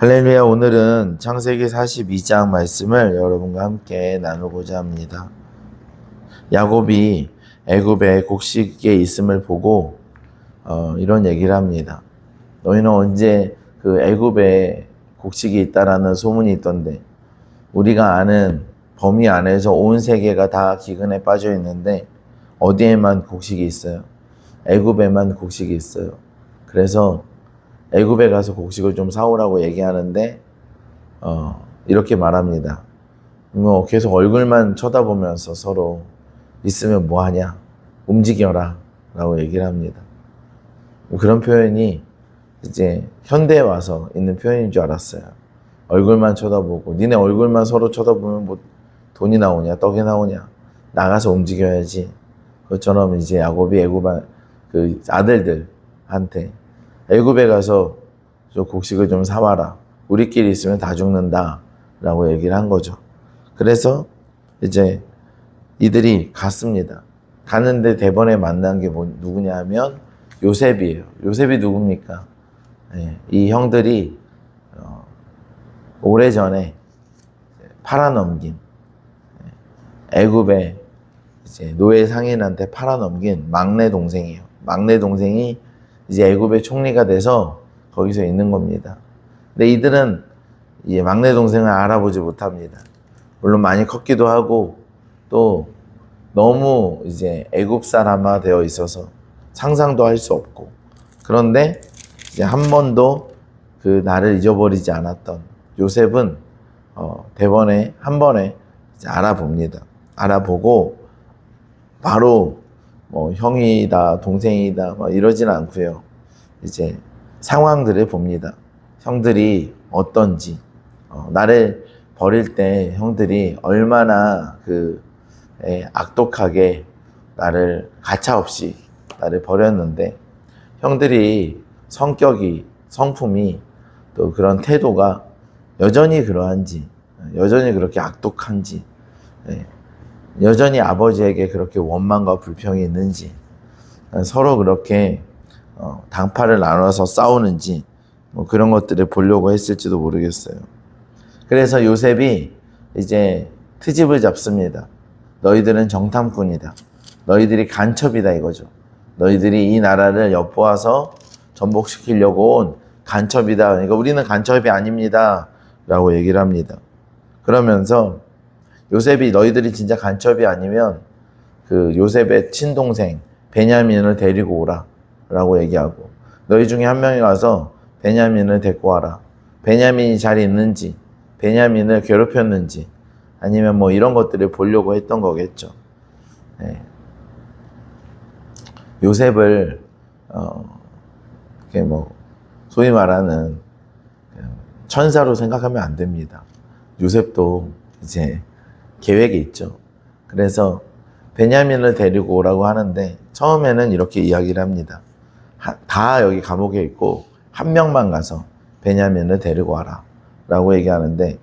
할렐루야. 오늘은 창세기 42장 말씀을 여러분과 함께 나누고자 합니다. 야곱이 애굽에 곡식에 있음을 보고 이런 얘기를 합니다. 너희는 언제 그 애굽에 곡식이 있다라는 소문이 있던데 우리가 아는 범위 안에서 온 세계가 다 기근에 빠져 있는데 어디에만 곡식이 있어요? 애굽에만 곡식이 있어요. 그래서 애굽에 가서 곡식을 좀 사오라고 얘기하는데 이렇게 말합니다. 뭐 계속 얼굴만 쳐다보면서 서로 있으면 뭐하냐, 움직여라 라고 얘기를 합니다. 그런 표현이 이제 현대에 와서 있는 표현인 줄 알았어요. 얼굴만 쳐다보고 니네 얼굴만 서로 쳐다보면 뭐 돈이 나오냐, 떡이 나오냐, 나가서 움직여야지. 그것처럼 이제 야곱이 애굽 그 아들들한테 애굽에 가서 저 곡식을 좀 사와라. 우리끼리 있으면 다 죽는다. 라고 얘기를 한 거죠. 그래서 이제 이들이 갔습니다. 갔는데 대번에 만난 게 누구냐 하면 요셉이에요. 요셉이 누굽니까? 이 형들이 오래전에 팔아넘긴 애굽의 이제 노예 상인한테 팔아넘긴 막내 동생이에요. 막내 동생이 이제 애굽의 총리가 돼서 거기서 있는 겁니다. 근데 이들은 이 막내 동생을 알아보지 못합니다. 물론 많이 컸기도 하고 또 너무 이제 애굽 사람화 되어 있어서 상상도 할 수 없고, 그런데 이제 한 번도 그 나를 잊어버리지 않았던 요셉은 대번에 한 번에 이제 알아봅니다. 알아보고 바로 뭐 형이다 동생이다 뭐 이러진 않고요. 이제 상황들을 봅니다. 형들이 어떤지, 나를 버릴 때 형들이 얼마나 악독하게 나를 가차없이 나를 버렸는데 형들이 성격이, 성품이 또 그런 태도가 여전히 그러한지, 여전히 그렇게 악독한지, 여전히 아버지에게 그렇게 원망과 불평이 있는지, 서로 그렇게 당파를 나눠서 싸우는지 뭐 그런 것들을 보려고 했을지도 모르겠어요. 그래서 요셉이 이제 트집을 잡습니다. 너희들은 정탐꾼이다. 너희들이 간첩이다 이거죠. 너희들이 이 나라를 엿보아서 전복시키려고 온 간첩이다. 그러니까 우리는 간첩이 아닙니다. 라고 얘기를 합니다. 그러면서 요셉이 너희들이 진짜 간첩이 아니면 그 요셉의 친동생 베냐민을 데리고 오라 라고 얘기하고, 너희 중에 한 명이 가서 베냐민을 데리고 와라. 베냐민이 잘 있는지, 베냐민을 괴롭혔는지, 아니면 뭐 이런 것들을 보려고 했던 거겠죠. 요셉을 뭐 소위 말하는 천사로 생각하면 안 됩니다. 요셉도 이제 계획이 있죠. 그래서 베냐민을 데리고 오라고 하는데 처음에는 이렇게 이야기를 합니다. 다 여기 감옥에 있고 한 명만 가서 베냐민을 데리고 와라 라고 얘기하는데,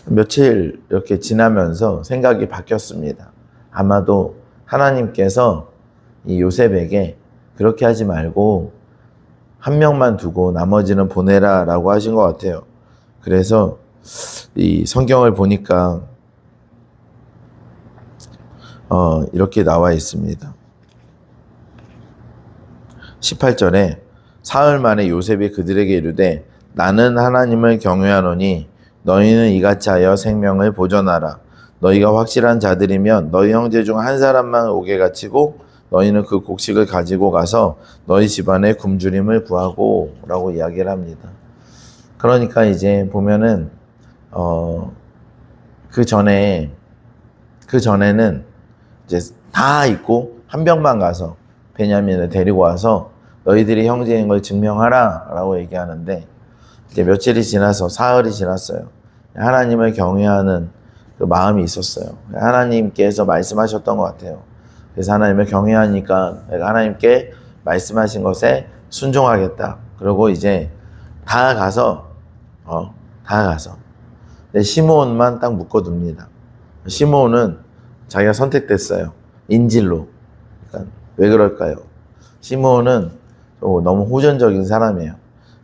며칠 이렇게 지나면서 생각이 바뀌었습니다. 아마도 하나님께서 이 요셉에게 그렇게 하지 말고 한 명만 두고 나머지는 보내라 라고 하신 것 같아요. 그래서 이 성경을 보니까 이렇게 나와 있습니다. 18절에 사흘 만에 요셉이 그들에게 이르되 나는 하나님을 경외하노니 너희는 이같이 하여 생명을 보존하라. 너희가 확실한 자들이면 너희 형제 중 한 사람만 옥에 갇히고 너희는 그 곡식을 가지고 가서 너희 집안에 굶주림을 구하고 라고 이야기를 합니다. 그러니까 이제 보면은 그 전에는 이제 다 있고 한 명만 가서 베냐민을 데리고 와서 너희들이 형제인 걸 증명하라 라고 얘기하는데, 이제 며칠이 지나서 사흘이 지났어요. 하나님을 경외하는 그 마음이 있었어요. 하나님께서 말씀하셨던 것 같아요. 그래서 하나님을 경외하니까 내가 하나님께 말씀하신 것에 순종하겠다. 그리고 이제 다 가서 근데 시므온만 딱 묶어둡니다. 시므온은 자기가 선택됐어요. 인질로. 그러니까 왜 그럴까요? 시므온은 너무 호전적인 사람이에요.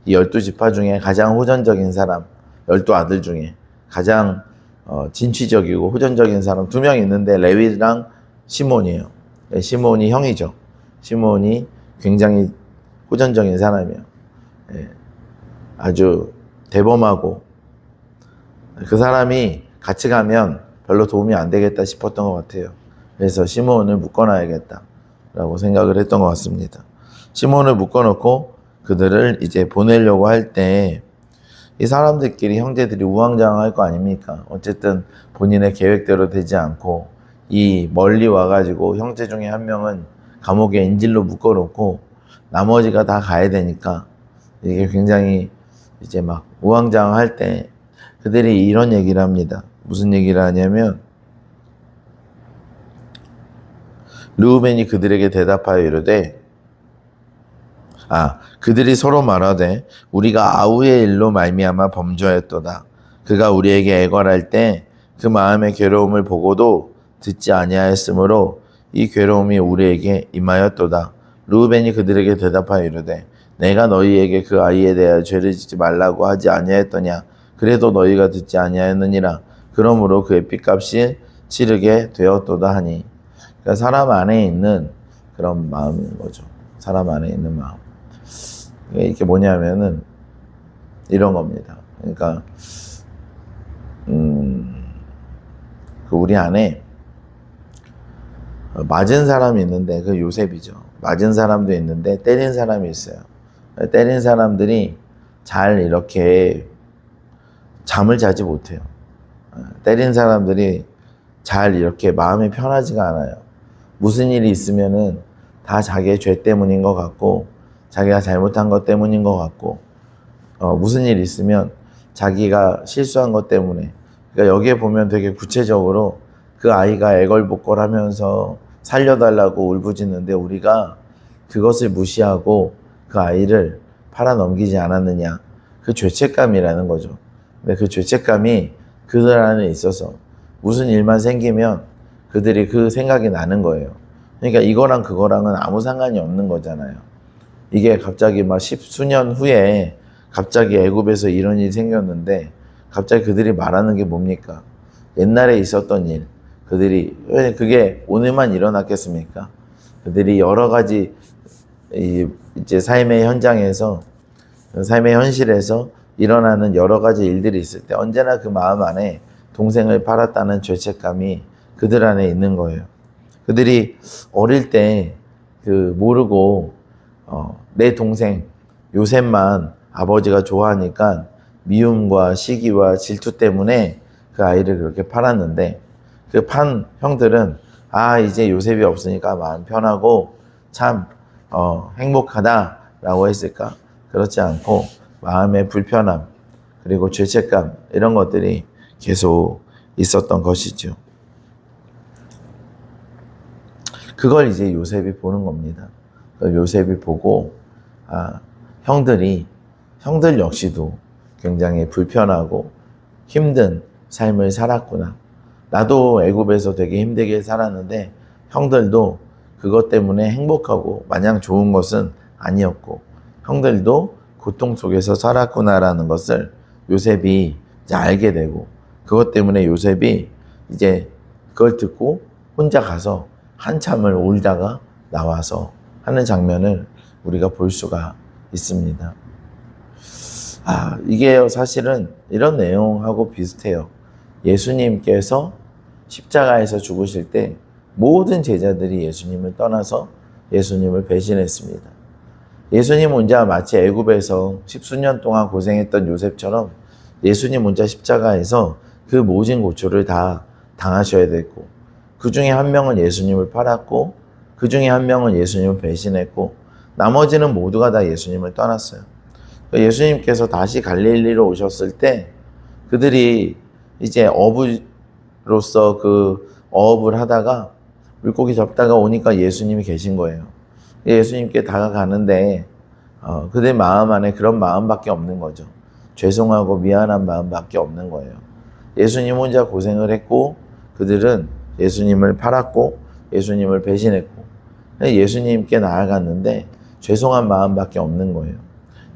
이 12지파 중에 가장 호전적인 사람, 12아들 중에 가장 진취적이고 호전적인 사람 2명 있는데 레위랑 시몬이에요. 시몬이 형이죠. 시몬이 굉장히 호전적인 사람이에요. 아주 대범하고 그 사람이 같이 가면 별로 도움이 안 되겠다 싶었던 것 같아요. 그래서 시몬을 묶어놔야겠다라고 생각을 했던 것 같습니다. 시몬을 묶어놓고 그들을 이제 보내려고 할 때 이 사람들끼리 형제들이 우왕좌왕할 거 아닙니까? 어쨌든 본인의 계획대로 되지 않고 이 멀리 와가지고 형제 중에 한 명은 감옥에 인질로 묶어놓고 나머지가 다 가야 되니까 이게 굉장히 이제 막 우왕좌왕할 때 그들이 이런 얘기를 합니다. 무슨 얘기를 하냐면 르우벤이 그들에게 대답하여 이르되 그들이 서로 말하되 우리가 아우의 일로 말미암아 범죄하였도다. 그가 우리에게 애걸할 때 그 마음의 괴로움을 보고도 듣지 아니하였으므로 이 괴로움이 우리에게 임하였도다. 르우벤이 그들에게 대답하여 이르되 내가 너희에게 그 아이에 대하여 죄를 짓지 말라고 하지 아니하였더냐. 그래도 너희가 듣지 아니하였느니라. 그러므로 그의 핏값이 치르게 되었도다 하니. 그러니까 사람 안에 있는 그런 마음인 거죠. 사람 안에 있는 마음. 이게 뭐냐면은 이런 겁니다. 그러니까 그 우리 안에 맞은 사람이 있는데 그 요셉이죠. 맞은 사람도 있는데 때린 사람이 있어요. 때린 사람들이 잘 이렇게 잠을 자지 못해요. 때린 사람들이 잘 이렇게 마음이 편하지가 않아요. 무슨 일이 있으면은 다 자기의 죄 때문인 것 같고 자기가 잘못한 것 때문인 것 같고 무슨 일이 있으면 자기가 실수한 것 때문에. 그러니까 여기에 보면 되게 구체적으로 그 아이가 애걸복걸하면서 살려달라고 울부짖는데 우리가 그것을 무시하고 그 아이를 팔아넘기지 않았느냐. 그 죄책감이라는 거죠. 근데 그 죄책감이 그들 안에 있어서 무슨 일만 생기면 그들이 그 생각이 나는 거예요. 그러니까 이거랑 그거랑은 아무 상관이 없는 거잖아요. 이게 갑자기 막 10수년 후에 갑자기 애굽에서 이런 일이 생겼는데 갑자기 그들이 말하는 게 뭡니까? 옛날에 있었던 일. 그들이 왜 그게 오늘만 일어났겠습니까? 그들이 여러 가지 이제 삶의 현장에서 삶의 현실에서 일어나는 여러 가지 일들이 있을 때 언제나 그 마음 안에 동생을 팔았다는 죄책감이 그들 안에 있는 거예요. 그들이 어릴 때 모르고 내 동생 요셉만 아버지가 좋아하니까 미움과 시기와 질투 때문에 그 아이를 그렇게 팔았는데 그 판 형들은 이제 요셉이 없으니까 마음 편하고 참 행복하다라고 했을까? 그렇지 않고 마음의 불편함 그리고 죄책감 이런 것들이 계속 있었던 것이죠. 그걸 이제 요셉이 보는 겁니다. 요셉이 보고 형들 역시도 굉장히 불편하고 힘든 삶을 살았구나. 나도 애굽에서 되게 힘들게 살았는데 형들도 그것 때문에 행복하고 마냥 좋은 것은 아니었고 형들도 고통 속에서 살았구나라는 것을 요셉이 이제 알게 되고 그것 때문에 요셉이 이제 그걸 듣고 혼자 가서 한참을 울다가 나와서 하는 장면을 우리가 볼 수가 있습니다. 이게 사실은 이런 내용하고 비슷해요. 예수님께서 십자가에서 죽으실 때 모든 제자들이 예수님을 떠나서 예수님을 배신했습니다. 예수님 혼자 마치 애굽에서 10수년 동안 고생했던 요셉처럼 예수님 혼자 십자가에서 그 모진 고초를 다 당하셔야 됐고 그 중에 한 명은 예수님을 팔았고 그 중에 한 명은 예수님을 배신했고 나머지는 모두가 다 예수님을 떠났어요. 예수님께서 다시 갈릴리로 오셨을 때 그들이 이제 어부로서 그 어업을 하다가 물고기 잡다가 오니까 예수님이 계신 거예요. 예수님께 다가가는데 그들 마음 안에 그런 마음밖에 없는 거죠. 죄송하고 미안한 마음밖에 없는 거예요. 예수님 혼자 고생을 했고 그들은 예수님을 팔았고 예수님을 배신했고 예수님께 나아갔는데 죄송한 마음밖에 없는 거예요.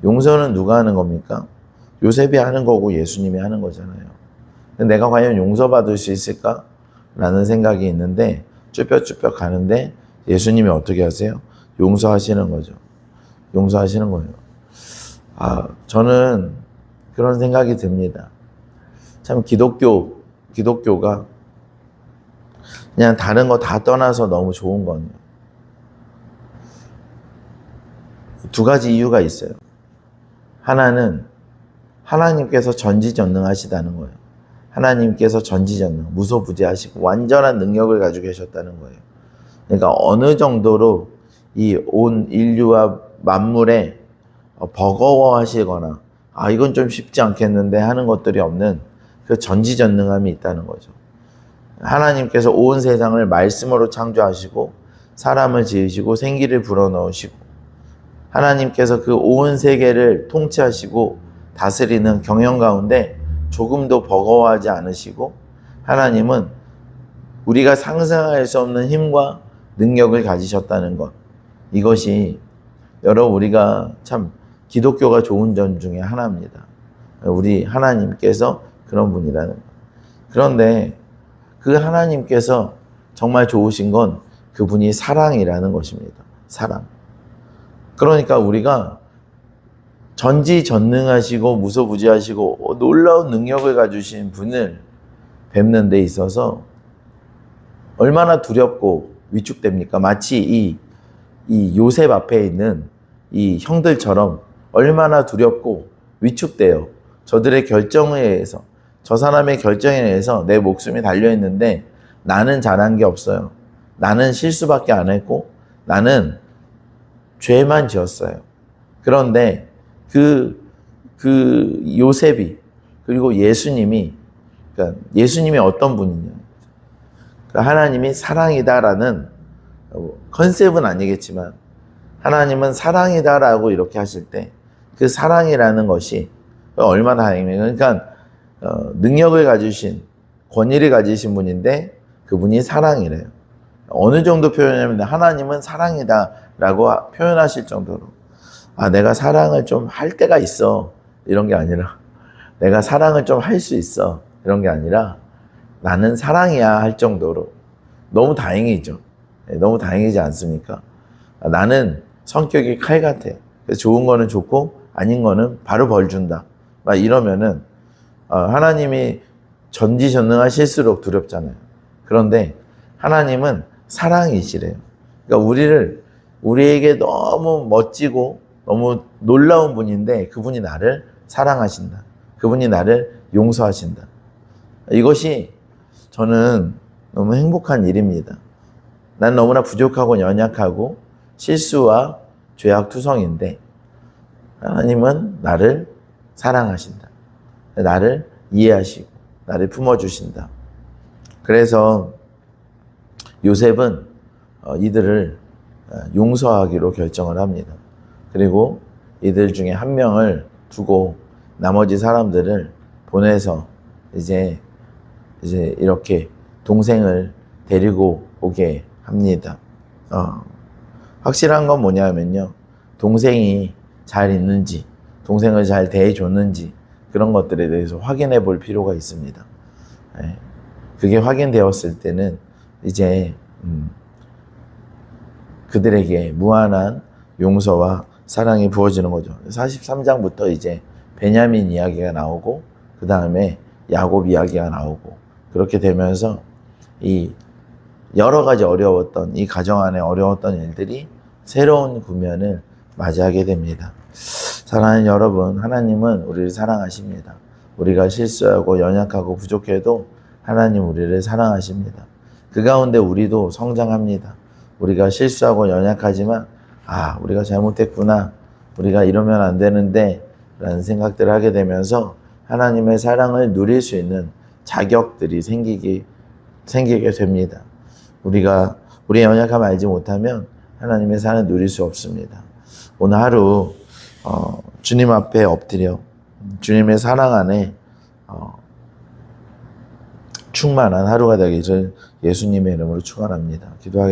용서는 누가 하는 겁니까? 요셉이 하는 거고 예수님이 하는 거잖아요. 근데 내가 과연 용서받을 수 있을까? 라는 생각이 있는데 쭈뼛쭈뼛 가는데 예수님이 어떻게 하세요? 용서하시는 거죠. 용서하시는 거예요. 저는 그런 생각이 듭니다. 참 기독교가 그냥 다른 거 다 떠나서 너무 좋은 건 두 가지 이유가 있어요. 하나는 하나님께서 전지전능하시다는 거예요. 하나님께서 전지전능, 무소부재하시고 완전한 능력을 가지고 계셨다는 거예요. 그러니까 어느 정도로 이 온 인류와 만물에 버거워하시거나 이건 좀 쉽지 않겠는데 하는 것들이 없는 그 전지전능함이 있다는 거죠. 하나님께서 온 세상을 말씀으로 창조하시고 사람을 지으시고 생기를 불어넣으시고 하나님께서 그 온 세계를 통치하시고 다스리는 경영 가운데 조금도 버거워하지 않으시고 하나님은 우리가 상상할 수 없는 힘과 능력을 가지셨다는 것, 이것이 여러분 우리가 참 기독교가 좋은 점 중에 하나입니다. 우리 하나님께서 그런 분이라는 것. 그런데 그 하나님께서 정말 좋으신 건 그분이 사랑이라는 것입니다. 사랑. 그러니까 우리가 전지전능하시고 무소부지하시고 놀라운 능력을 가지신 분을 뵙는 데 있어서 얼마나 두렵고 위축됩니까? 마치 이 요셉 앞에 있는 이 형들처럼 얼마나 두렵고 위축돼요. 저들의 결정에 의해서, 저 사람의 결정에 의해서 내 목숨이 달려있는데 나는 잘한 게 없어요. 나는 실수밖에 안 했고 나는 죄만 지었어요. 그런데 그 요셉이 그리고 예수님이, 그러니까 예수님이 어떤 분이냐, 그러니까 하나님이 사랑이다라는 컨셉은 아니겠지만 하나님은 사랑이다라고 이렇게 하실 때 그 사랑이라는 것이 얼마나 다행이에요. 그러니까 능력을 가지신, 권위를 가지신 분인데 그분이 사랑이래요. 어느 정도 표현하면 하나님은 사랑이다라고 표현하실 정도로 내가 사랑을 좀 할 때가 있어 이런 게 아니라, 내가 사랑을 좀 할 수 있어 이런 게 아니라 나는 사랑이야 할 정도로 너무 다행이죠. 너무 다행이지 않습니까? 나는 성격이 칼 같아. 그래서 좋은 거는 좋고 아닌 거는 바로 벌 준다. 막 이러면은 하나님이 전지전능하실수록 두렵잖아요. 그런데 하나님은 사랑이시래요. 그러니까 우리에게 너무 멋지고 너무 놀라운 분인데 그분이 나를 사랑하신다. 그분이 나를 용서하신다. 이것이 저는 너무 행복한 일입니다. 난 너무나 부족하고 연약하고 실수와 죄악투성인데 하나님은 나를 사랑하신다. 나를 이해하시고 나를 품어주신다. 그래서 요셉은 이들을 용서하기로 결정을 합니다. 그리고 이들 중에 한 명을 두고 나머지 사람들을 보내서 이제 이렇게 동생을 데리고 오게 합니다. 확실한 건 뭐냐면요, 동생이 잘 있는지, 동생을 잘 대해줬는지 그런 것들에 대해서 확인해 볼 필요가 있습니다. 그게 확인되었을 때는 이제 그들에게 무한한 용서와 사랑이 부어지는 거죠. 43장부터 이제 베냐민 이야기가 나오고 그 다음에 야곱 이야기가 나오고 그렇게 되면서 이 여러 가지 어려웠던, 이 가정 안에 어려웠던 일들이 새로운 국면을 맞이하게 됩니다. 사랑하는 여러분, 하나님은 우리를 사랑하십니다. 우리가 실수하고 연약하고 부족해도 하나님 우리를 사랑하십니다. 그 가운데 우리도 성장합니다. 우리가 실수하고 연약하지만 우리가 잘못했구나, 우리가 이러면 안 되는데 라는 생각들을 하게 되면서 하나님의 사랑을 누릴 수 있는 자격들이 생기게 됩니다. 우리가 우리의 연약함을 알지 못하면 하나님의 사랑을 누릴 수 없습니다. 오늘 하루 주님 앞에 엎드려 주님의 사랑 안에 충만한 하루가 되기를 예수님의 이름으로 축원합니다. 기도하겠습니다.